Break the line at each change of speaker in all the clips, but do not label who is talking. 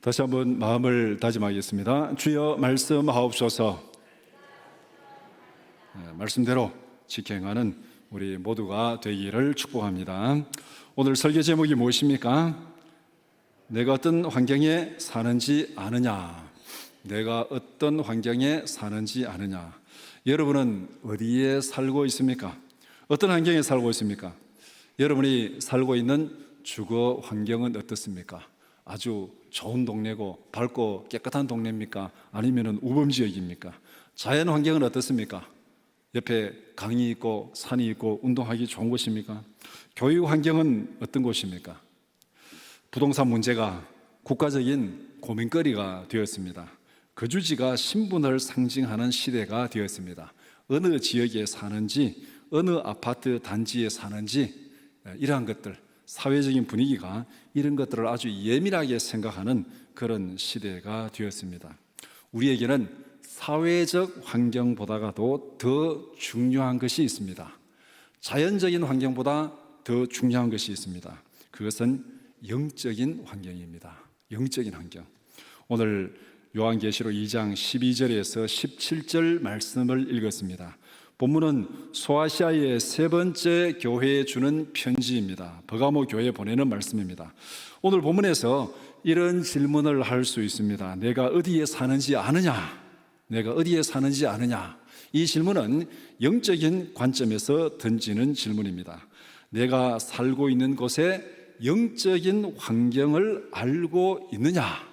다시 한번 마음을 다짐하겠습니다. 주여 말씀하옵소서. 말씀대로 직행하는 우리 모두가 되기를 축복합니다. 오늘 설교 제목이 무엇입니까? 내가 어떤 환경에 사는지 아느냐? 내가 어떤 환경에 사는지 아느냐? 여러분은 어디에 살고 있습니까? 어떤 환경에 살고 있습니까? 여러분이 살고 있는 주거 환경은 어떻습니까? 아주 좋은 동네고 밝고 깨끗한 동네입니까? 아니면 우범지역입니까? 자연 환경은 어떻습니까? 옆에 강이 있고 산이 있고 운동하기 좋은 곳입니까? 교육 환경은 어떤 곳입니까? 부동산 문제가 국가적인 고민거리가 되었습니다. 거주지가 신분을 상징하는 시대가 되었습니다. 어느 지역에 사는지, 어느 아파트 단지에 사는지, 이러한 것들, 사회적인 분위기가 이런 것들을 아주 예민하게 생각하는 그런 시대가 되었습니다. 우리에게는 사회적 환경보다도 더 중요한 것이 있습니다. 자연적인 환경보다 더 중요한 것이 있습니다. 그것은 영적인 환경입니다. 영적인 환경. 오늘 요한계시록 2장 12절에서 17절 말씀을 읽었습니다. 본문은 소아시아의 세 번째 교회에 주는 편지입니다. 버가모 교회에 보내는 말씀입니다. 오늘 본문에서 이런 질문을 할 수 있습니다. 내가 어디에 사는지 아느냐? 내가 어디에 사는지 아느냐? 이 질문은 영적인 관점에서 던지는 질문입니다. 내가 살고 있는 곳의 영적인 환경을 알고 있느냐?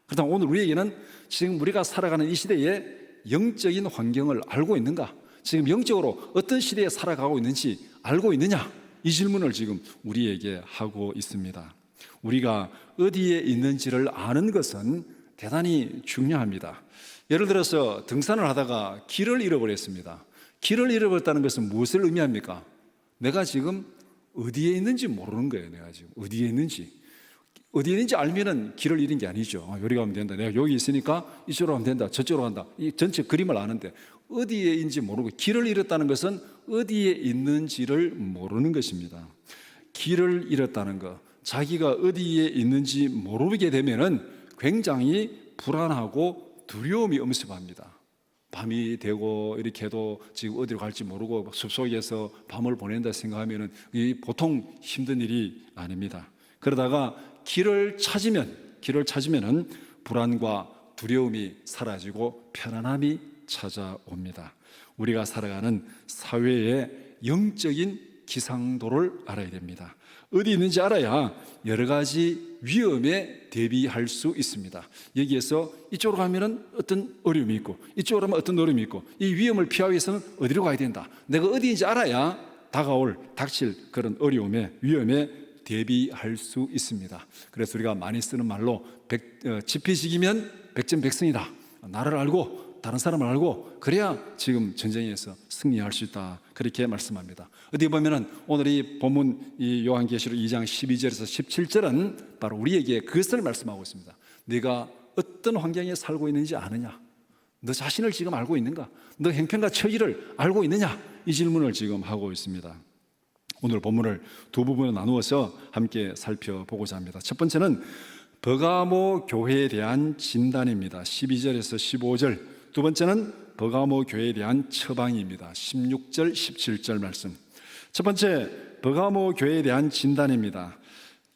그렇다면 오늘 우리에게는 지금 우리가 살아가는 이 시대의 영적인 환경을 알고 있는가? 지금 영적으로 어떤 시대에 살아가고 있는지 알고 있느냐? 이 질문을 지금 우리에게 하고 있습니다. 우리가 어디에 있는지를 아는 것은 대단히 중요합니다. 예를 들어서 등산을 하다가 길을 잃어버렸습니다. 길을 잃어버렸다는 것은 무엇을 의미합니까? 내가 지금 어디에 있는지 모르는 거예요. 내가 지금 어디에 있는지. 어디에 있는지 알면은 길을 잃은 게 아니죠. 여기 가면 된다. 내가 여기 있으니까 이쪽으로 가면 된다. 저쪽으로 간다. 이 전체 그림을 아는데 어디에 있는지 모르고, 길을 잃었다는 것은 어디에 있는지를 모르는 것입니다. 길을 잃었다는 것, 자기가 어디에 있는지 모르게 되면은 굉장히 불안하고 두려움이 엄습합니다. 밤이 되고 이렇게 해도 지금 어디로 갈지 모르고 숲속에서 밤을 보낸다 생각하면은 이 보통 힘든 일이 아닙니다. 그러다가 길을 찾으면은 불안과 두려움이 사라지고 편안함이 찾아옵니다. 우리가 살아가는 사회의 영적인 기상도를 알아야 됩니다. 어디 있는지 알아야 여러 가지 위험에 대비할 수 있습니다. 여기에서 이쪽으로 가면은 어떤 어려움이 있고, 이쪽으로 가면 어떤 어려움이 있고, 이 위험을 피하기 위해서는 어디로 가야 된다. 내가 어디인지 알아야 닥칠 그런 어려움에, 위험에 대비할 수 있습니다. 그래서 우리가 많이 쓰는 말로 지피지기면 백전백승이다. 나를 알고 다른 사람을 알고 그래야 지금 전쟁에서 승리할 수 있다. 그렇게 말씀합니다. 어디 보면은 오늘 이 본문 이 요한계시록 2장 12절에서 17절은 바로 우리에게 그것을 말씀하고 있습니다. 네가 어떤 환경에 살고 있는지 아느냐? 너 자신을 지금 알고 있는가? 너 형편과 처지를 알고 있느냐? 이 질문을 지금 하고 있습니다. 오늘 본문을 두 부분으로 나누어서 함께 살펴보고자 합니다. 첫 번째는 버가모 교회에 대한 진단입니다. 12절에서 15절. 두 번째는 버가모 교회에 대한 처방입니다. 16절, 17절 말씀. 첫 번째, 버가모 교회에 대한 진단입니다.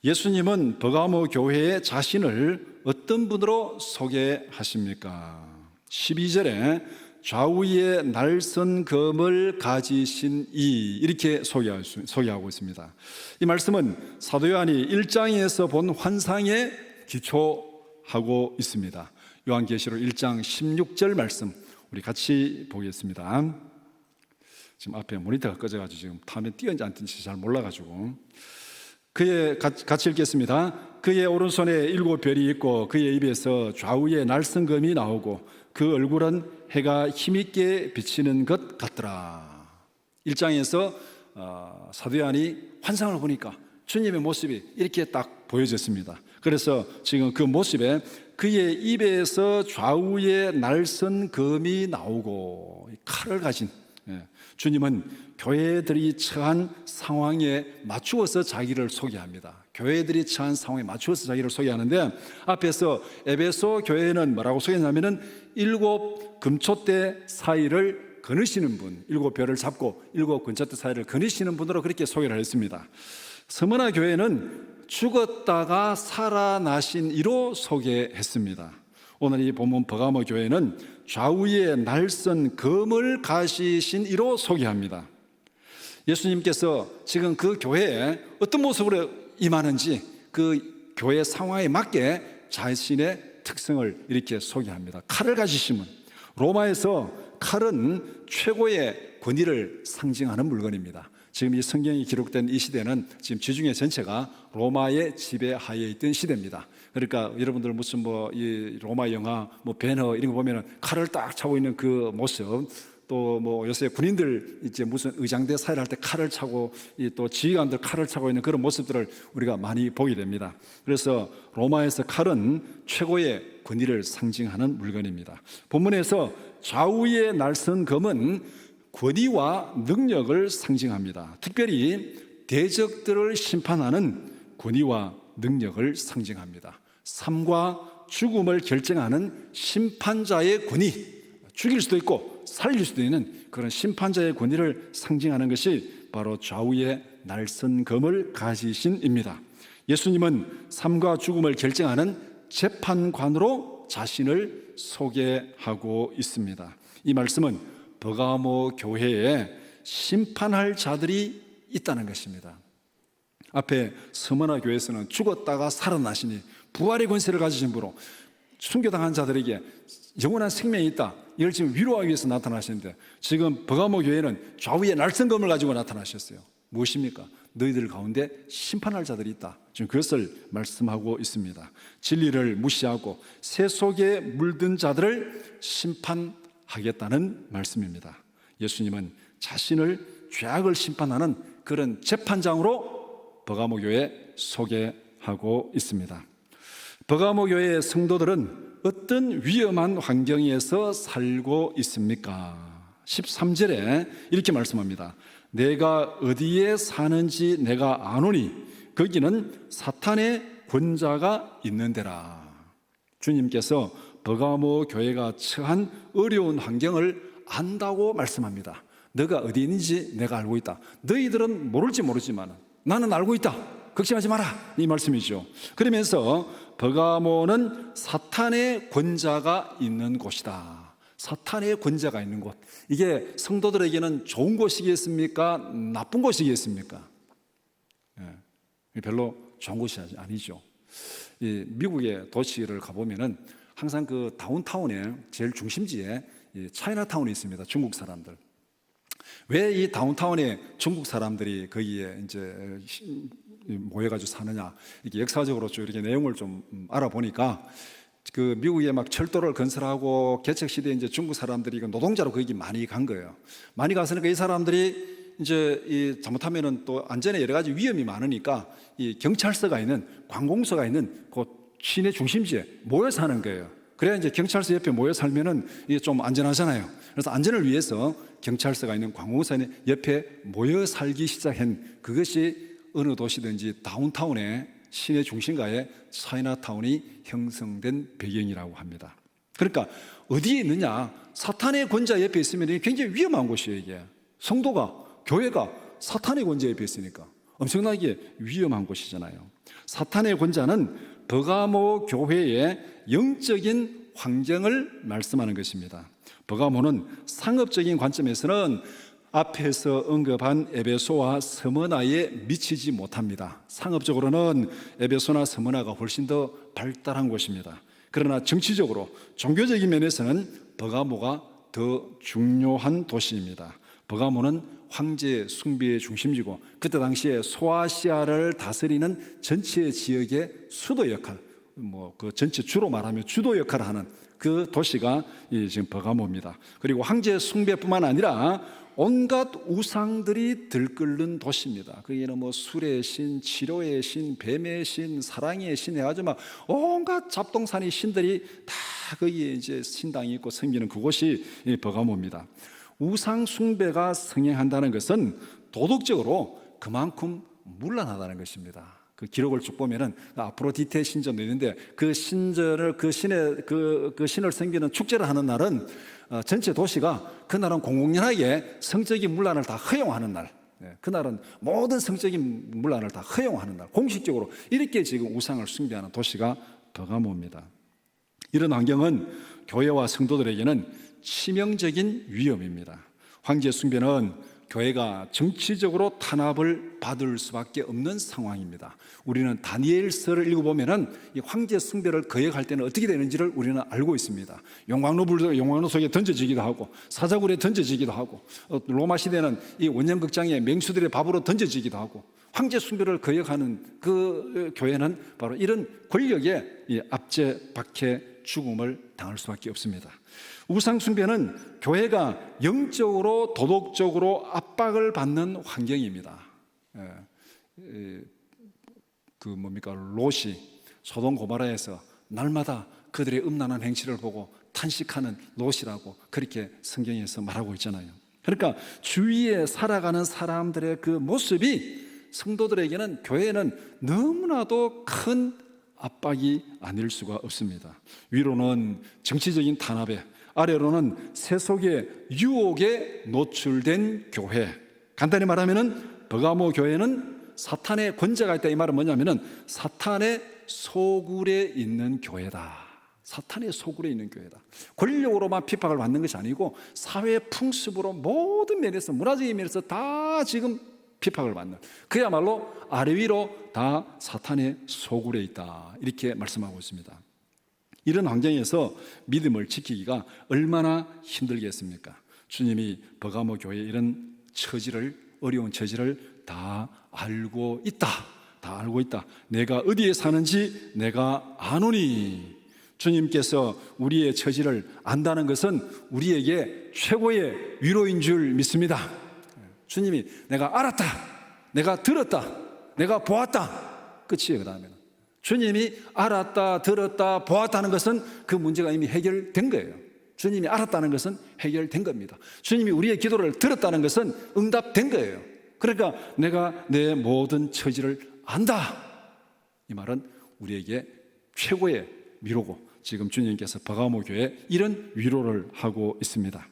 예수님은 버가모 교회의 자신을 어떤 분으로 소개하십니까? 12절에 좌우에 날선 검을 가지신 이, 이렇게 소개하고 있습니다. 이 말씀은 사도 요한이 1장에서 본 환상에 기초하고 있습니다. 요한계시록 1장 16절 말씀 우리 같이 보겠습니다. 지금 앞에 모니터가 꺼져가지고 지금 화면 띄었는지 안 띄었는지 잘 몰라가지고 같이 읽겠습니다. 그의 오른손에 7별이 있고 그의 입에서 좌우에 날성검이 나오고 그 얼굴은 해가 힘있게 비치는 것 같더라. 1장에서 사도 요한이 환상을 보니까 주님의 모습이 이렇게 딱 보여졌습니다. 그래서 지금 그 모습에 그의 입에서 좌우에 날선 검이 나오고 칼을 가진 주님은 교회들이 처한 상황에 맞추어서 자기를 소개합니다. 교회들이 처한 상황에 맞추어서 자기를 소개하는데, 앞에서 에베소 교회는 뭐라고 소개했냐면은 7 금초대 사이를 거느시는 분, 7 별을 잡고 7 금초대 사이를 거느시는 분으로 그렇게 소개를 했습니다. 스무나 교회는 죽었다가 살아나신 이로 소개했습니다. 오늘 이 본문 버가모 교회는 좌우에 날선 검을 가지신 이로 소개합니다. 예수님께서 지금 그 교회에 어떤 모습으로 임하는지 그 교회 상황에 맞게 자신의 특성을 이렇게 소개합니다. 칼을 가지심은, 로마에서 칼은 최고의 권위를 상징하는 물건입니다. 지금 이 성경이 기록된 이 시대는 지금 지중해 전체가 로마의 지배하에 있던 시대입니다. 그러니까 여러분들 무슨 이 로마 영화 배너 이런 거 보면은 칼을 딱 차고 있는 그 모습, 또 요새 군인들 이제 무슨 의장대 사회를 할 때 칼을 차고 또 지휘관들 칼을 차고 있는 그런 모습들을 우리가 많이 보게 됩니다. 그래서 로마에서 칼은 최고의 권위를 상징하는 물건입니다. 본문에서 좌우에 날선 검은 권위와 능력을 상징합니다. 특별히 대적들을 심판하는 권위와 능력을 상징합니다. 삶과 죽음을 결정하는 심판자의 권위, 죽일 수도 있고 살릴 수도 있는 그런 심판자의 권위를 상징하는 것이 바로 좌우에 날선 검을 가지신입니다. 예수님은 삶과 죽음을 결정하는 재판관으로 자신을 소개하고 있습니다. 이 말씀은 버가모 교회에 심판할 자들이 있다는 것입니다. 앞에 스무나 교회에서는 죽었다가 살아나시니 부활의 권세를 가지신 분으로 순교당한 자들에게 영원한 생명이 있다, 이걸 지금 위로하기 위해서 나타나시는데, 지금 버가모 교회는 좌우에 날선 검을 가지고 나타나셨어요. 무엇입니까? 너희들 가운데 심판할 자들이 있다, 지금 그것을 말씀하고 있습니다. 진리를 무시하고 새 속에 물든 자들을 심판하겠다는 말씀입니다. 예수님은 자신을 죄악을 심판하는 그런 재판장으로 버가모 교회에 소개하고 있습니다. 버가모 교회의 성도들은 어떤 위험한 환경에서 살고 있습니까? 13절에 이렇게 말씀합니다. 내가 어디에 사는지 내가 아노니 거기는 사탄의 권자가 있는 데라. 주님께서 버가모 교회가 처한 어려운 환경을 안다고 말씀합니다. 너가 어디 있는지 내가 알고 있다. 너희들은 모를지 모르지만 나는 알고 있다. 걱정하지 마라, 이 말씀이죠. 그러면서 버가모는 사탄의 권자가 있는 곳이다. 사탄의 권자가 있는 곳, 이게 성도들에게는 좋은 곳이겠습니까? 나쁜 곳이겠습니까? 별로 좋은 곳이 아니죠. 이 미국의 도시를 가보면은 항상 그 다운타운의 제일 중심지에 차이나타운이 있습니다. 중국 사람들. 왜 이 다운타운에 중국 사람들이 거기에 이제 모여가지고 사느냐, 이렇게 역사적으로 좀 이렇게 내용을 좀 알아보니까, 그 미국에 막 철도를 건설하고 개척 시대에 이제 중국 사람들이 노동자로 거기 많이 간 거예요. 많이 갔으니까 이 사람들이 이제 잘못하면은 또 안전에 여러 가지 위험이 많으니까 이 경찰서가 있는, 관공서가 있는 그 시내 중심지에 모여 사는 거예요. 그래야 이제 경찰서 옆에 모여 살면은 이게 좀 안전하잖아요. 그래서 안전을 위해서 경찰서가 있는, 관공서 있는 옆에 모여 살기 시작한, 그것이 어느 도시든지 다운타운의 시내 중심가에 차이나타운이 형성된 배경이라고 합니다. 그러니까 어디에 있느냐, 사탄의 권자 옆에 있으면 굉장히 위험한 곳이에요. 이게 성도가, 교회가 사탄의 권자 옆에 있으니까 엄청나게 위험한 곳이잖아요. 사탄의 권자는 버가모 교회의 영적인 환경을 말씀하는 것입니다. 버가모는 상업적인 관점에서는 앞에서 언급한 에베소와 스무나에 미치지 못합니다. 상업적으로는 에베소나 스무나가 훨씬 더 발달한 곳입니다. 그러나 정치적으로, 종교적인 면에서는 버가모가 더 중요한 도시입니다. 버가모는 황제 숭배의 중심지고 그때 당시에 소아시아를 다스리는 전체 지역의 수도 역할, 그 전체 주로 말하면 주도 역할을 하는 그 도시가 지금 버가모입니다. 그리고 황제 숭배뿐만 아니라 온갖 우상들이 들끓는 도시입니다. 거기는 술의 신, 치료의 신, 뱀의 신, 사랑의 신 해가지고 막 온갖 잡동사니 신들이 다 거기에 이제 신당이 있고 섬기는 그곳이 버가모입니다. 우상 숭배가 성행한다는 것은 도덕적으로 그만큼 문란하다는 것입니다. 그 기록을 쭉 보면은 아프로디테 신전도 있는데 그 신전을 그 신을 섬기는 축제를 하는 날은 전체 도시가 그날은 공공연하게 성적인 문란을 다 허용하는 날. 그날은 모든 성적인 문란을 다 허용하는 날. 공식적으로 이렇게 지금 우상을 숭배하는 도시가 버가모입니다. 이런 환경은 교회와 성도들에게는 치명적인 위험입니다. 황제 숭배는 교회가 정치적으로 탄압을 받을 수밖에 없는 상황입니다. 우리는 다니엘서를 읽어보면은 이 황제 숭배를 거역할 때는 어떻게 되는지를 우리는 알고 있습니다. 용광로 속에 던져지기도 하고 사자굴에 던져지기도 하고 로마 시대는 이 원년극장에 맹수들의 밥으로 던져지기도 하고 황제 숭배를 거역하는 그 교회는 바로 이런 권력에 압제박해 죽음을 당할 수밖에 없습니다. 우상 숭배는 교회가 영적으로 도덕적으로 압박을 받는 환경입니다. 롯이 소돔 고모라에서 날마다 그들의 음란한 행실을 보고 탄식하는 롯이라고 그렇게 성경에서 말하고 있잖아요. 그러니까 주위에 살아가는 사람들의 그 모습이 성도들에게는, 교회는 너무나도 큰 압박이 아닐 수가 없습니다. 위로는 정치적인 탄압에, 아래로는 세속의 유혹에 노출된 교회. 간단히 말하면은 버가모 교회는 사탄의 권세가 있다. 이 말은 뭐냐면은 사탄의 소굴에 있는 교회다. 사탄의 소굴에 있는 교회다. 권력으로만 핍박을 받는 것이 아니고 사회 풍습으로 모든 면에서, 문화적인 면에서 다 지금 핍박을 받는, 그야말로 아래 위로 다 사탄의 소굴에 있다. 이렇게 말씀하고 있습니다. 이런 환경에서 믿음을 지키기가 얼마나 힘들겠습니까? 주님이 버가모 교회의 이런 처지를, 어려운 처지를 다 알고 있다. 다 알고 있다. 내가 어디에 사는지 내가 아노니. 주님께서 우리의 처지를 안다는 것은 우리에게 최고의 위로인 줄 믿습니다. 주님이 내가 알았다, 내가 들었다, 내가 보았다, 끝이에요. 그 다음에는 주님이 알았다, 들었다, 보았다는 것은 그 문제가 이미 해결된 거예요. 주님이 알았다는 것은 해결된 겁니다. 주님이 우리의 기도를 들었다는 것은 응답된 거예요. 그러니까 내가 내 모든 처지를 안다, 이 말은 우리에게 최고의 위로고, 지금 주님께서 버가모 교회에 이런 위로를 하고 있습니다.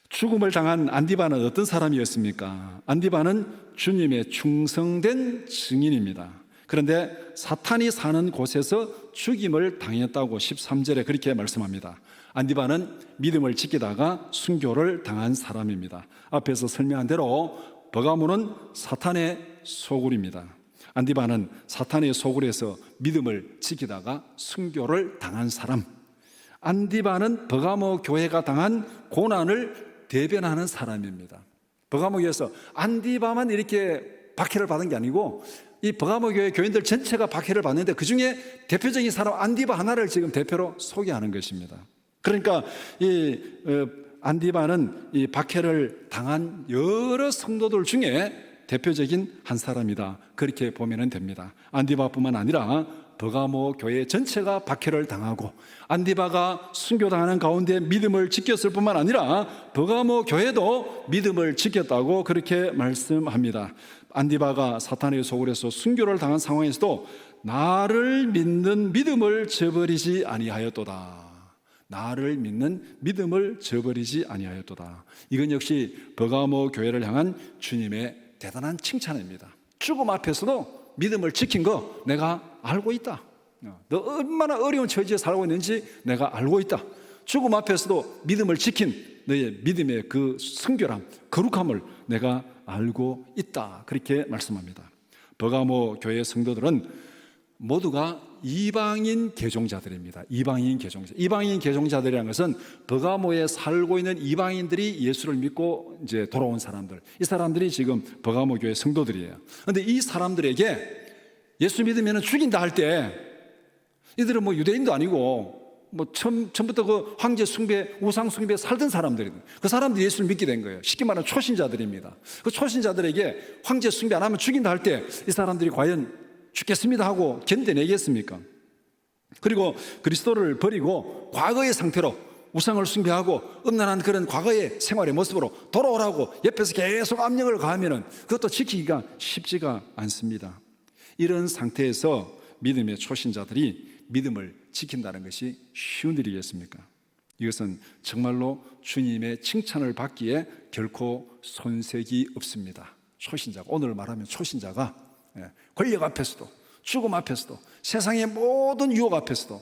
죽음을 당한 안디바는 어떤 사람이었습니까? 안디바는 주님의 충성된 증인입니다. 그런데 사탄이 사는 곳에서 죽임을 당했다고 13절에 그렇게 말씀합니다. 안디바는 믿음을 지키다가 순교를 당한 사람입니다. 앞에서 설명한 대로 버가모는 사탄의 소굴입니다. 안디바는 사탄의 소굴에서 믿음을 지키다가 순교를 당한 사람. 안디바는 버가모 교회가 당한 고난을 대변하는 사람입니다. 버가모 교회에서 안디바만 이렇게 박해를 받은 게 아니고 이 버가모 교회 교인들 전체가 박해를 받는데 그 중에 대표적인 사람 안디바 하나를 지금 대표로 소개하는 것입니다. 그러니까 이 안디바는 이 박해를 당한 여러 성도들 중에 대표적인 한 사람이다. 그렇게 보면 됩니다. 안디바뿐만 아니라 버가모 교회 전체가 박해를 당하고 안디바가 순교당하는 가운데 믿음을 지켰을 뿐만 아니라 버가모 교회도 믿음을 지켰다고 그렇게 말씀합니다. 안디바가 사탄의 소굴에서 순교를 당한 상황에서도 나를 믿는 믿음을 저버리지 아니하였도다. 나를 믿는 믿음을 저버리지 아니하였도다. 이건 역시 버가모 교회를 향한 주님의 대단한 칭찬입니다. 죽음 앞에서도 믿음을 지킨 거 내가 알고 있다. 너 얼마나 어려운 처지에 살고 있는지 내가 알고 있다. 죽음 앞에서도 믿음을 지킨 너의 믿음의 그 순결함, 거룩함을 내가 알고 있다. 그렇게 말씀합니다. 버가모 교회 성도들은 모두가 이방인 개종자들입니다. 이방인 개종자. 이방인 개종자들이라는 것은 버가모에 살고 있는 이방인들이 예수를 믿고 이제 돌아온 사람들. 이 사람들이 지금 버가모 교회 성도들이에요. 그런데 이 사람들에게 예수 믿으면 죽인다 할 때 이들은 뭐 유대인도 아니고 뭐 처음부터 그 황제 숭배, 우상 숭배 살던 사람들이, 그 사람들이 예수를 믿게 된 거예요. 쉽게 말하면 초신자들입니다. 그 초신자들에게 황제 숭배 안 하면 죽인다 할 때 이 사람들이 과연 죽겠습니다 하고 견뎌내겠습니까? 그리고 그리스도를 버리고 과거의 상태로 우상을 숭배하고 음란한 그런 과거의 생활의 모습으로 돌아오라고 옆에서 계속 압력을 가하면은 그것도 지키기가 쉽지가 않습니다. 이런 상태에서 믿음의 초신자들이 믿음을 지킨다는 것이 쉬운 일이겠습니까? 이것은 정말로 주님의 칭찬을 받기에 결코 손색이 없습니다. 초신자가, 오늘 말하면 초신자가 권력 앞에서도, 죽음 앞에서도, 세상의 모든 유혹 앞에서도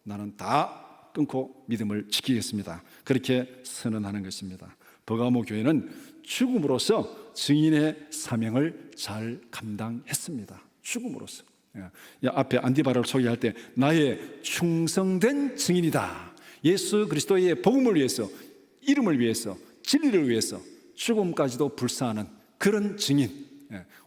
나는 다 끊고 믿음을 지키겠습니다, 그렇게 선언하는 것입니다. 버가모 교회는 죽음으로써 증인의 사명을 잘 감당했습니다. 죽음으로써. 앞에 안디바를 소개할 때 나의 충성된 증인이다. 예수 그리스도의 복음을 위해서, 이름을 위해서, 진리를 위해서 죽음까지도 불사하는 그런 증인.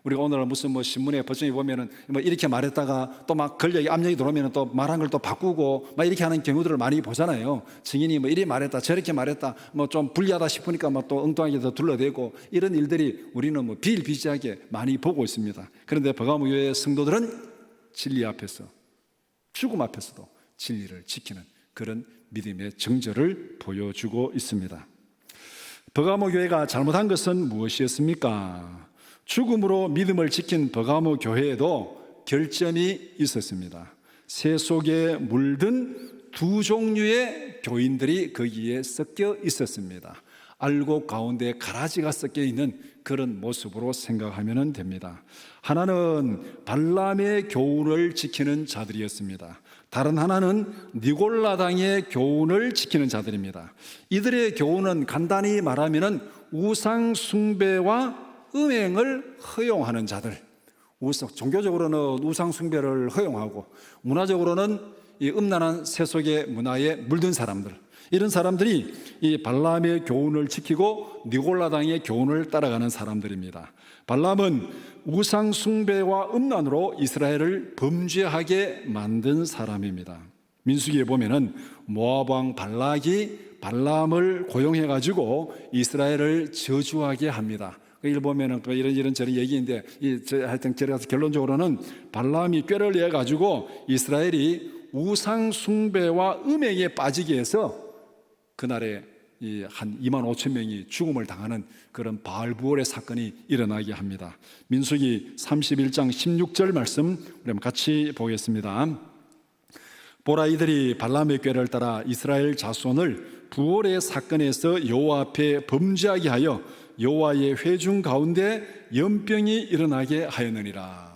우리가 오늘 무슨 신문에 버전에 보면은 이렇게 말했다가 또 막 권력이 압력이 들어오면 또 말한 걸 또 바꾸고 막 이렇게 하는 경우들을 많이 보잖아요. 증인이 이리 말했다 저렇게 말했다 좀 불리하다 싶으니까 또 엉뚱하게 더 둘러대고, 이런 일들이 우리는 비일비재하게 많이 보고 있습니다. 그런데 버가모 교회의 성도들은 진리 앞에서, 죽음 앞에서도 진리를 지키는 그런 믿음의 정절을 보여주고 있습니다. 버가모 교회가 잘못한 것은 무엇이었습니까? 죽음으로 믿음을 지킨 버가모 교회에도 결점이 있었습니다. 새 속에 물든 두 종류의 교인들이 거기에 섞여 있었습니다. 알곡 가운데 가라지가 섞여 있는 그런 모습으로 생각하면 됩니다. 하나는 발람의 교훈을 지키는 자들이었습니다. 다른 하나는 니골라당의 교훈을 지키는 자들입니다. 이들의 교훈은 간단히 말하면 우상 숭배와 음행을 허용하는 자들, 종교적으로는 우상 숭배를 허용하고 문화적으로는 이 음란한 세속의 문화에 물든 사람들, 이런 사람들이 이 발람의 교훈을 지키고 니골라당의 교훈을 따라가는 사람들입니다. 발람은 우상 숭배와 음란으로 이스라엘을 범죄하게 만든 사람입니다. 민수기에 보면은 모압 왕 발락이 발람을 고용해 가지고 이스라엘을 저주하게 합니다. 일 보면은 이런 저런 얘기인데, 하여튼 결론적으로는 발람이 꾀를 내 가지고 이스라엘이 우상 숭배와 음행에 빠지게 해서 그날에 한 2만 5천 명이 죽음을 당하는 그런 바알부올의 사건이 일어나게 합니다. 민수기 31장 16절 말씀 우리 한번 같이 보겠습니다. 보라, 이들이 발람의 꾀를 따라 이스라엘 자손을 부올의 사건에서 여호와 앞에 범죄하게 하여 여호와의 회중 가운데 연병이 일어나게 하였느니라.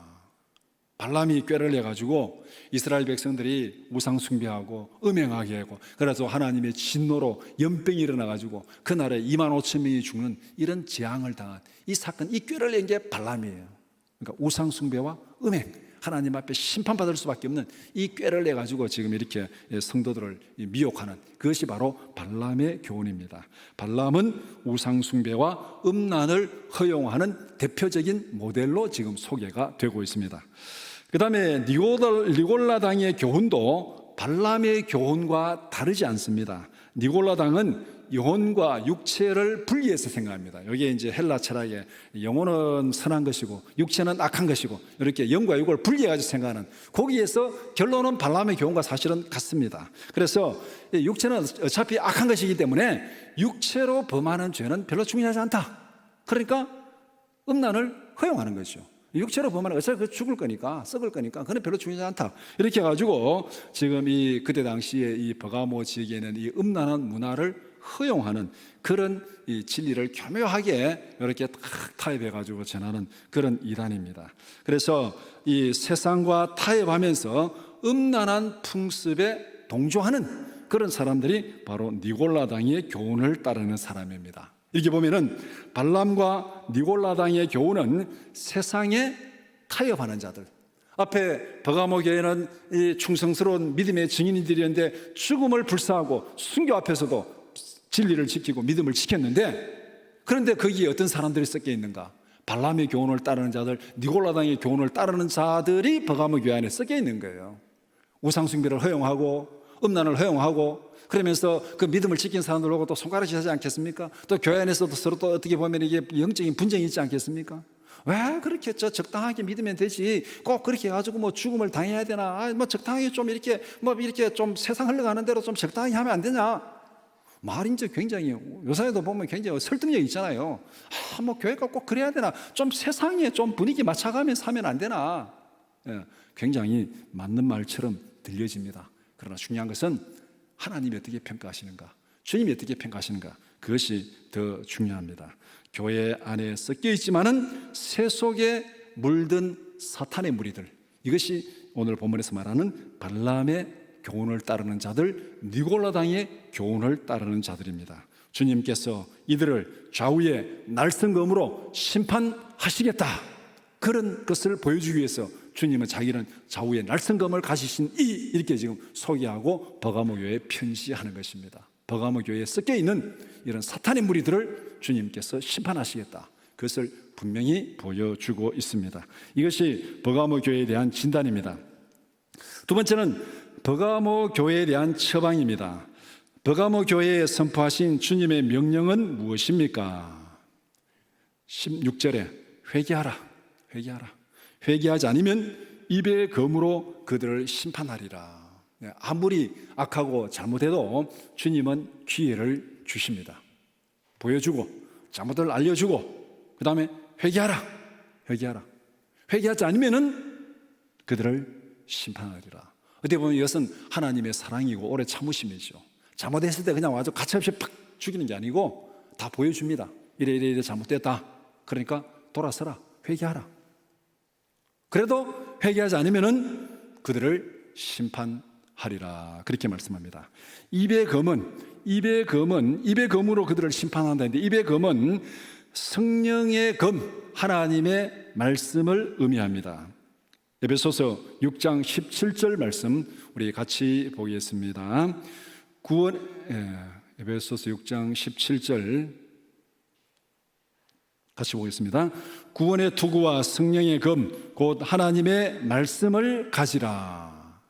발람이 꾀를 내가지고 이스라엘 백성들이 우상 숭배하고 음행하게 하고, 그래서 하나님의 진노로 연병이 일어나가지고 그날에 2만 5천 명이 죽는 이런 재앙을 당한 이 사건, 이 꾀를 낸 게 발람이에요. 그러니까 우상 숭배와 음행, 하나님 앞에 심판받을 수밖에 없는 이 꾀를 내가지고 지금 이렇게 성도들을 미혹하는 그것이 바로 발람의 교훈입니다. 발람은 우상 숭배와 음란을 허용하는 대표적인 모델로 지금 소개가 되고 있습니다. 그 다음에 니골라당의 교훈도 발람의 교훈과 다르지 않습니다. 니골라당은 영혼과 육체를 분리해서 생각합니다. 여기에 이제 헬라 철학에 영혼은 선한 것이고 육체는 악한 것이고 이렇게 영과 육을 분리해가지고 생각하는, 거기에서 결론은 발람의 교훈과 사실은 같습니다. 그래서 육체는 어차피 악한 것이기 때문에 육체로 범하는 죄는 별로 중요하지 않다. 그러니까 음란을 허용하는 거죠. 육체로 보면 어차피 죽을 거니까, 썩을 거니까 그건 별로 중요하지 않다. 이렇게 해가지고 지금 그때 당시에 이 버가모 지역에는 이 음란한 문화를 허용하는 그런 이 진리를 교묘하게 이렇게 탁 타협해가지고 전하는 그런 이단입니다. 그래서 이 세상과 타협하면서 음란한 풍습에 동조하는 그런 사람들이 바로 니골라당의 교훈을 따르는 사람입니다. 이렇게 보면은 발람과 니골라당의 교훈은 세상에 타협하는 자들. 앞에 버가모 교회는 이 충성스러운 믿음의 증인들이었는데 죽음을 불사하고 순교 앞에서도 진리를 지키고 믿음을 지켰는데, 그런데 거기에 어떤 사람들이 섞여 있는가? 발람의 교훈을 따르는 자들, 니골라당의 교훈을 따르는 자들이 버가모 교회 안에 섞여 있는 거예요. 우상숭배를 허용하고 음란을 허용하고, 그러면서 그 믿음을 지킨 사람들 보고 또 손가락질 하지 않겠습니까? 또 교회 안에서도 서로 또 어떻게 보면 이게 영적인 분쟁이 있지 않겠습니까? 왜 그렇게 적당하게 믿으면 되지? 꼭 그렇게 해가지고 죽음을 당해야 되나? 적당하게 좀 이렇게 좀 세상 흘러가는 대로 좀 적당하게 하면 안 되냐? 말이 이제 굉장히, 요사에도 보면 굉장히 설득력 있잖아요. 교회가 꼭 그래야 되나? 좀 세상에 좀 분위기 맞춰가면서 하면 안 되나? 굉장히 맞는 말처럼 들려집니다. 그러나 중요한 것은 하나님이 어떻게 평가하시는가, 주님이 어떻게 평가하시는가, 그것이 더 중요합니다. 교회 안에 섞여 있지만은 새 속에 물든 사탄의 무리들, 이것이 오늘 본문에서 말하는 발람의 교훈을 따르는 자들, 니골라당의 교훈을 따르는 자들입니다. 주님께서 이들을 좌우의 날성검으로 심판하시겠다, 그런 것을 보여주기 위해서 주님은 자기는 좌우의 날성검을 가지신 이렇게 지금 소개하고 버가모 교회에 편지하는 것입니다. 버가모 교회에 섞여 있는 이런 사탄의 무리들을 주님께서 심판하시겠다, 그것을 분명히 보여주고 있습니다. 이것이 버가모 교회에 대한 진단입니다. 두 번째는 버가모 교회에 대한 처방입니다. 버가모 교회에 선포하신 주님의 명령은 무엇입니까? 16절에 회개하라, 회개하라. 회개하지 않으면 입의 검으로 그들을 심판하리라. 아무리 악하고 잘못해도 주님은 기회를 주십니다. 보여주고 잘못을 알려주고 그 다음에 회개하라, 회개하라. 회개하지 않으면 그들을 심판하리라. 어떻게 보면 이것은 하나님의 사랑이고 오래 참으심이죠. 잘못했을 때 그냥 와서 가차없이 팍 죽이는 게 아니고 다 보여줍니다. 이래 잘못됐다, 그러니까 돌아서라, 회개하라. 그래도 회개하지 않으면 그들을 심판하리라, 그렇게 말씀합니다. 입의 검으로 그들을 심판한다는데, 입의 검은 성령의 검, 하나님의 말씀을 의미합니다. 에베소서 6장 17절 말씀 우리 같이 보겠습니다. 에베소서 6장 17절 같이 보겠습니다. 구원의 투구와 성령의 검 곧 하나님의 말씀을 가지라.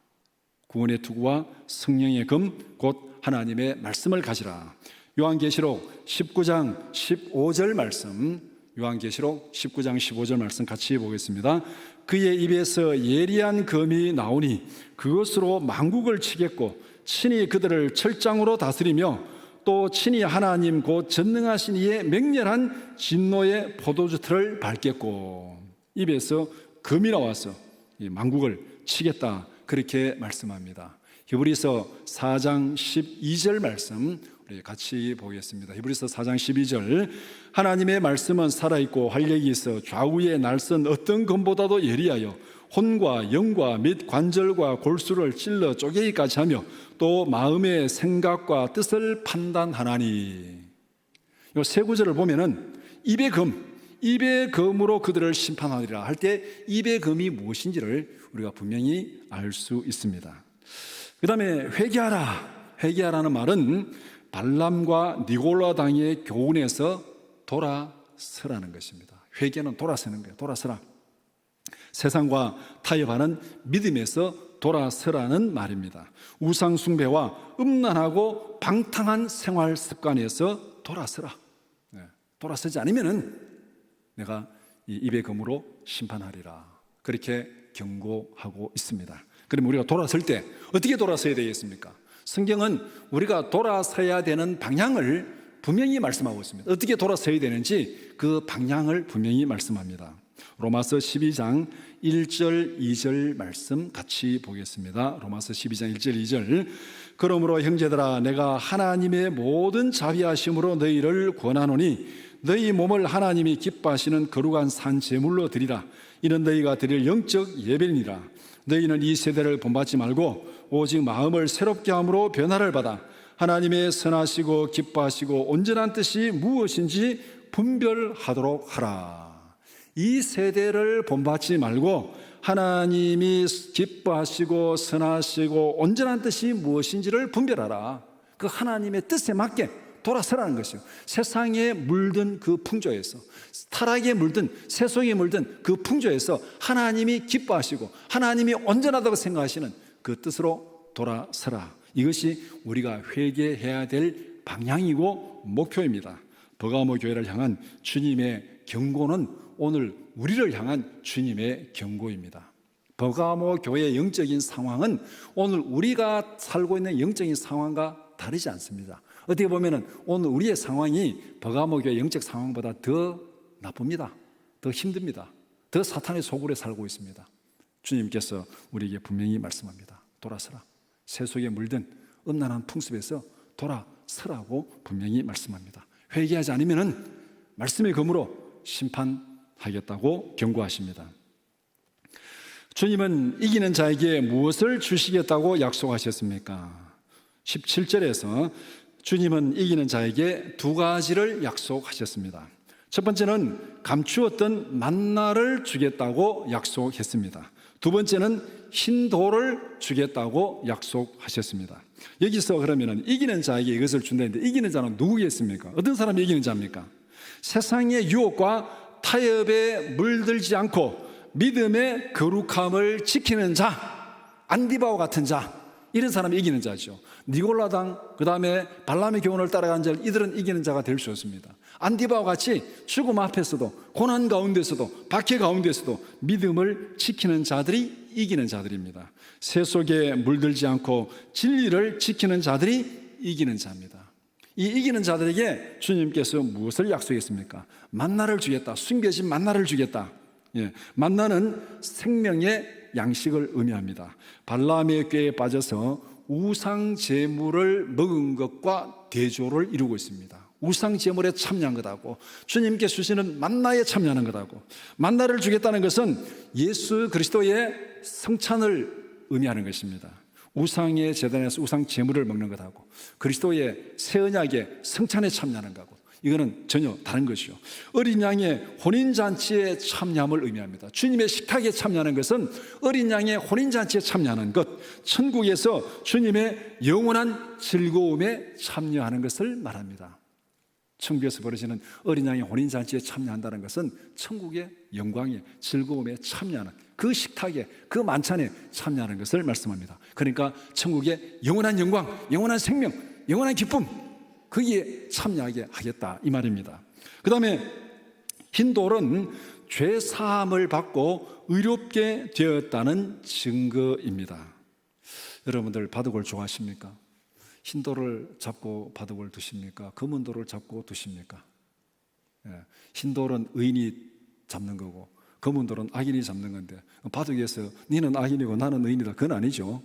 구원의 투구와 성령의 검 곧 하나님의 말씀을 가지라. 요한계시록 19장 15절 말씀, 요한계시록 19장 15절 말씀 같이 보겠습니다. 그의 입에서 예리한 검이 나오니 그것으로 만국을 치겠고 친히 그들을 철장으로 다스리며 또 친히 하나님 곧 전능하신 이의 맹렬한 진노의 포도주틀을 밟겠고, 입에서 검이 나와서 이 만국을 치겠다, 그렇게 말씀합니다. 히브리서 4장 12절 말씀 우리 같이 보겠습니다. 히브리서 4장 12절, 하나님의 말씀은 살아있고 활력이 있어 좌우의 날선 어떤 검보다도 예리하여 혼과 영과 및 관절과 골수를 찔러 쪼개기까지 하며 또 마음의 생각과 뜻을 판단하나니. 이 세 구절을 보면은 입의 검으로 그들을 심판하리라 할 때 입의 검이 무엇인지를 우리가 분명히 알 수 있습니다. 그 다음에 회개하라는 말은 발람과 니골라 당의 교훈에서 돌아서라는 것입니다. 회개는 돌아서는 거예요. 돌아서라. 세상과 타협하는 믿음에서 돌아서라는 말입니다. 우상 숭배와 음란하고 방탕한 생활 습관에서 돌아서라. 돌아서지 않으면은 내가 이 입의 검으로 심판하리라, 그렇게 경고하고 있습니다. 그러면 우리가 돌아설 때 어떻게 돌아서야 되겠습니까? 성경은 우리가 돌아서야 되는 방향을 분명히 말씀하고 있습니다. 어떻게 돌아서야 되는지 그 방향을 분명히 말씀합니다. 로마서 12장 1절 2절 말씀 같이 보겠습니다. 로마서 12장 1절 2절, 그러므로 형제들아 내가 하나님의 모든 자비하심으로 너희를 권하노니 너희 몸을 하나님이 기뻐하시는 거룩한 산 제물로 드리라. 이는 너희가 드릴 영적 예배니라. 너희는 이 세대를 본받지 말고 오직 마음을 새롭게 함으로 변화를 받아 하나님의 선하시고 기뻐하시고 온전한 뜻이 무엇인지 분별하도록 하라. 이 세대를 본받지 말고 하나님이 기뻐하시고 선하시고 온전한 뜻이 무엇인지를 분별하라. 그 하나님의 뜻에 맞게 돌아서라는 것이요. 세상에 물든 그 풍조에서, 타락에 물든, 세속에 물든 그 풍조에서 하나님이 기뻐하시고 하나님이 온전하다고 생각하시는 그 뜻으로 돌아서라. 이것이 우리가 회개해야 될 방향이고 목표입니다. 버가모 교회를 향한 주님의 경고는 오늘 우리를 향한 주님의 경고입니다. 버가모 교회의 영적인 상황은 오늘 우리가 살고 있는 영적인 상황과 다르지 않습니다. 어떻게 보면 오늘 우리의 상황이 버가모 교회 영적 상황보다 더 나쁩니다. 더 힘듭니다. 더 사탄의 소굴에 살고 있습니다. 주님께서 우리에게 분명히 말씀합니다. 돌아서라. 새 속에 물든 음란한 풍습에서 돌아서라고 분명히 말씀합니다. 회개하지 않으면 말씀의 검으로 심판하겠다고 경고하십니다. 주님은 이기는 자에게 무엇을 주시겠다고 약속하셨습니까? 17절에서 주님은 이기는 자에게 두 가지를 약속하셨습니다. 첫 번째는 감추었던 만나를 주겠다고 약속했습니다. 두 번째는 흰 돌을 주겠다고 약속하셨습니다. 여기서 그러면 이기는 자에게 이것을 준다는데 이기는 자는 누구겠습니까? 어떤 사람이 이기는 자입니까? 세상의 유혹과 타협에 물들지 않고 믿음의 거룩함을 지키는 자, 안디바와 같은 자, 이런 사람이 이기는 자죠. 니골라당, 그 다음에 발람의 교훈을 따라간 자, 이들은 이기는 자가 될 수 없습니다. 안디바와 같이 죽음 앞에서도, 고난 가운데서도, 박해 가운데서도 믿음을 지키는 자들이 이기는 자들입니다. 새 속에 물들지 않고 진리를 지키는 자들이 이기는 자입니다. 이 이기는 자들에게 주님께서 무엇을 약속했습니까? 만나를 주겠다. 숨겨진 만나를 주겠다. 만나는 생명의 양식을 의미합니다. 발람의 꾀에 빠져서 우상 제물을 먹은 것과 대조를 이루고 있습니다. 우상 제물에 참여한 것하고 주님께 주시는 만나에 참여하는 것하고, 만나를 주겠다는 것은 예수 그리스도의 성찬을 의미하는 것입니다. 우상의 제단에서 우상 제물을 먹는 것하고 그리스도의 새 언약의 성찬에 참여하는 것하고 이거는 전혀 다른 것이요. 어린 양의 혼인잔치에 참여함을 의미합니다. 주님의 식탁에 참여하는 것은 어린 양의 혼인잔치에 참여하는 것, 천국에서 주님의 영원한 즐거움에 참여하는 것을 말합니다. 천국에서 벌어지는 어린 양의 혼인잔치에 참여한다는 것은 천국의 영광에, 즐거움에 참여하는 그 식탁에, 그 만찬에 참여하는 것을 말씀합니다. 그러니까 천국의 영원한 영광, 영원한 생명, 영원한 기쁨, 거기에 참여하게 하겠다 이 말입니다. 그 다음에 흰 돌은 죄 사함을 받고 의롭게 되었다는 증거입니다. 여러분들 바둑을 좋아하십니까? 흰 돌을 잡고 바둑을 두십니까? 검은 돌을 잡고 두십니까? 흰 돌은 의인이 잡는 거고 검은 돌은 악인이 잡는 건데, 바둑에서 니는 악인이고 나는 의인이다, 그건 아니죠.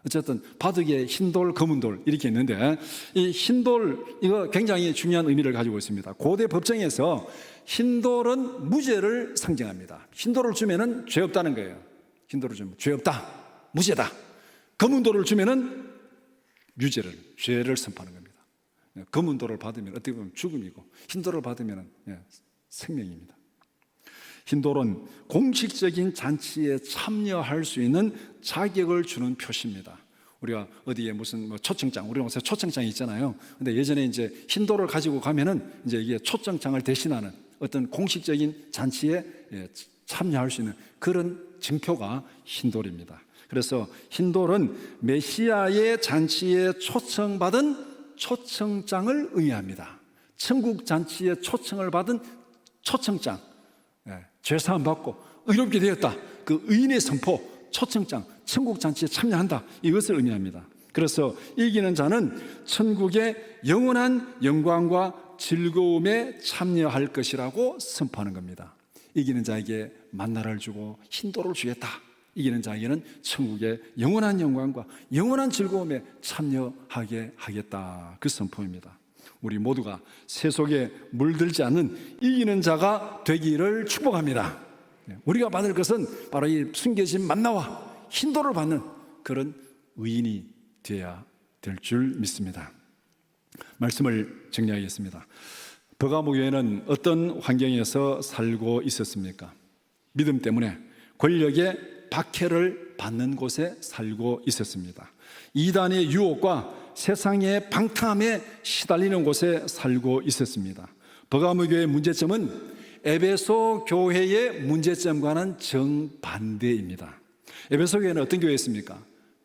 어쨌든 바둑에 흰 돌, 검은 돌 이렇게 있는데, 이 흰 돌, 이거 굉장히 중요한 의미를 가지고 있습니다. 고대 법정에서 흰 돌은 무죄를 상징합니다. 흰 돌을 주면은 죄 없다는 거예요. 흰 돌을 주면 죄 없다, 무죄다. 검은 돌을 주면은 유죄를, 죄를 선포하는 겁니다. 검은 돌을 받으면 어떻게 보면 죽음이고 흰 돌을 받으면 생명입니다. 흰 돌은 공식적인 잔치에 참여할 수 있는 자격을 주는 표시입니다. 우리가 어디에 무슨 초청장, 우리 요새 초청장이 있잖아요. 근데 예전에 이제 흰 돌을 가지고 가면은 이제 이게 초청장을 대신하는 어떤 공식적인 잔치에 참여할 수 있는 그런 증표가 흰 돌입니다. 그래서 흰 돌은 메시아의 잔치에 초청받은 초청장을 의미합니다. 천국 잔치에 초청을 받은 초청장, 죄사함 받고 의롭게 되었다, 그 의인의 선포, 초청장, 천국 잔치에 참여한다, 이것을 의미합니다. 그래서 이기는 자는 천국의 영원한 영광과 즐거움에 참여할 것이라고 선포하는 겁니다. 이기는 자에게 만나를 주고 흰 돌을 주겠다. 이기는 자에게는 천국의 영원한 영광과 영원한 즐거움에 참여하게 하겠다, 그 선포입니다. 우리 모두가 새 속에 물들지 않는 이기는 자가 되기를 축복합니다. 우리가 받을 것은 바로 이 숨겨진 만나와 흰 돌을 받는 그런 의인이 되어야 될 줄 믿습니다. 말씀을 정리하겠습니다. 버가모 교회는 어떤 환경에서 살고 있었습니까? 믿음 때문에 권력의 박해를 받는 곳에 살고 있었습니다. 이단의 유혹과 세상의 방탕함에 시달리는 곳에 살고 있었습니다. 버가모 교회의 문제점은 에베소 교회의 문제점과는 정반대입니다. 에베소 교회는 어떤 교회였습니까?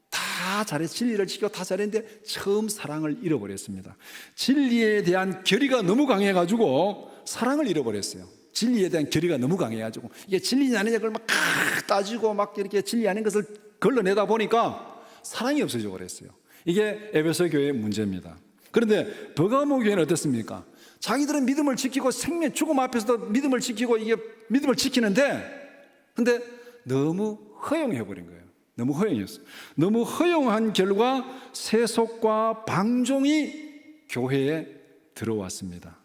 다 잘했어, 진리를 지키고 다 잘했는데 처음 사랑을 잃어버렸습니다. 진리에 대한 결의가 너무 강해가지고 사랑을 잃어버렸어요. 진리에 대한 결의가 너무 강해가지고 이게 진리냐 아니냐 그걸 막 따지고 막 이렇게 진리 아닌 것을 걸러내다 보니까 사랑이 없어져 버렸어요. 이게 에베소 교회의 문제입니다. 그런데 버가모 교회는 어떻습니까? 자기들은 믿음을 지키고 생명 죽음 앞에서도 믿음을 지키고 이게 믿음을 지키는데, 근데 너무 허용해버린 거예요. 너무 허용했어. 너무 허용한 결과 세속과 방종이 교회에 들어왔습니다.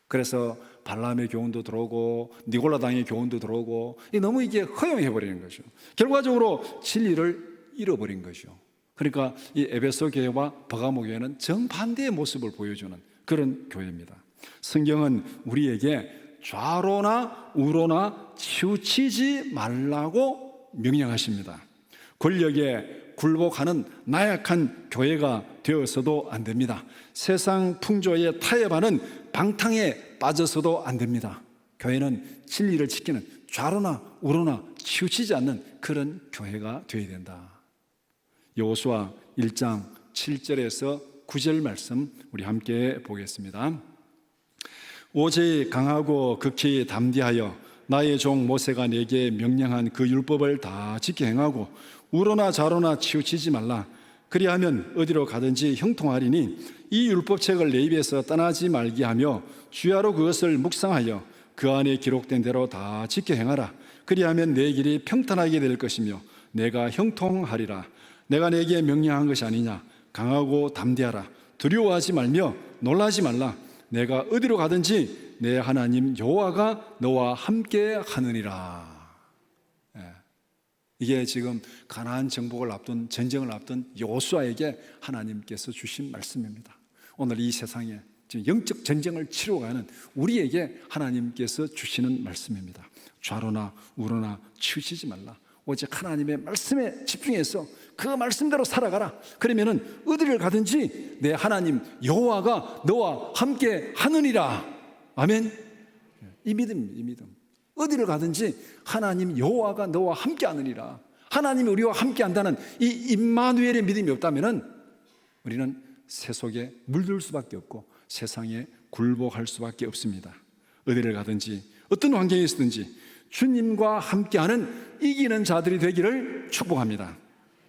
그래서 발람의 교훈도 들어오고 니골라당의 교훈도 들어오고 너무 이게 허용해버리는 거죠. 결과적으로 진리를 잃어버린 거죠. 그러니까 이 에베소 교회와 버가모 교회는 정반대의 모습을 보여주는 그런 교회입니다. 성경은 우리에게 좌로나 우로나 치우치지 말라고 명령하십니다. 권력에 굴복하는 나약한 교회가 되어서도 안 됩니다. 세상 풍조에 타협하는 방탕에 빠져서도 안 됩니다. 교회는 진리를 지키는 좌로나 우로나 치우치지 않는 그런 교회가 되어야 된다. 여호수아 1장 7절에서 9절 말씀 우리 함께 보겠습니다. 오직 강하고 극히 담대하여 나의 종 모세가 내게 명령한 그 율법을 다 지켜 행하고 우로나 좌로나 치우치지 말라. 그리하면 어디로 가든지 형통하리니 이 율법책을 내 입에서 떠나지 말게 하며 주야로 그것을 묵상하여 그 안에 기록된 대로 다 지켜 행하라. 그리하면 내 길이 평탄하게 될 것이며 내가 형통하리라. 내가 내게 명령한 것이 아니냐. 강하고 담대하라. 두려워하지 말며 놀라지 말라. 내가 어디로 가든지 내 하나님 여호와가 너와 함께 하느니라. 이게 지금 가나안 정복을 앞둔 전쟁을 앞둔 여호수아에게 하나님께서 주신 말씀입니다. 오늘 이 세상에 지금 영적 전쟁을 치러가는 우리에게 하나님께서 주시는 말씀입니다. 좌로나 우로나 치우치지 말라. 오직 하나님의 말씀에 집중해서 그 말씀대로 살아가라. 그러면은 어디를 가든지 내 하나님 여호와가 너와 함께 하느니라. 아멘. 이 믿음, 이 믿음. 어디를 가든지 하나님 여호와가 너와 함께 하느니라. 하나님이 우리와 함께 한다는 이 임마누엘의 믿음이 없다면은 우리는 세속에 물들 수밖에 없고 세상에 굴복할 수밖에 없습니다. 어디를 가든지 어떤 환경에 있든지 주님과 함께하는 이기는 자들이 되기를 축복합니다.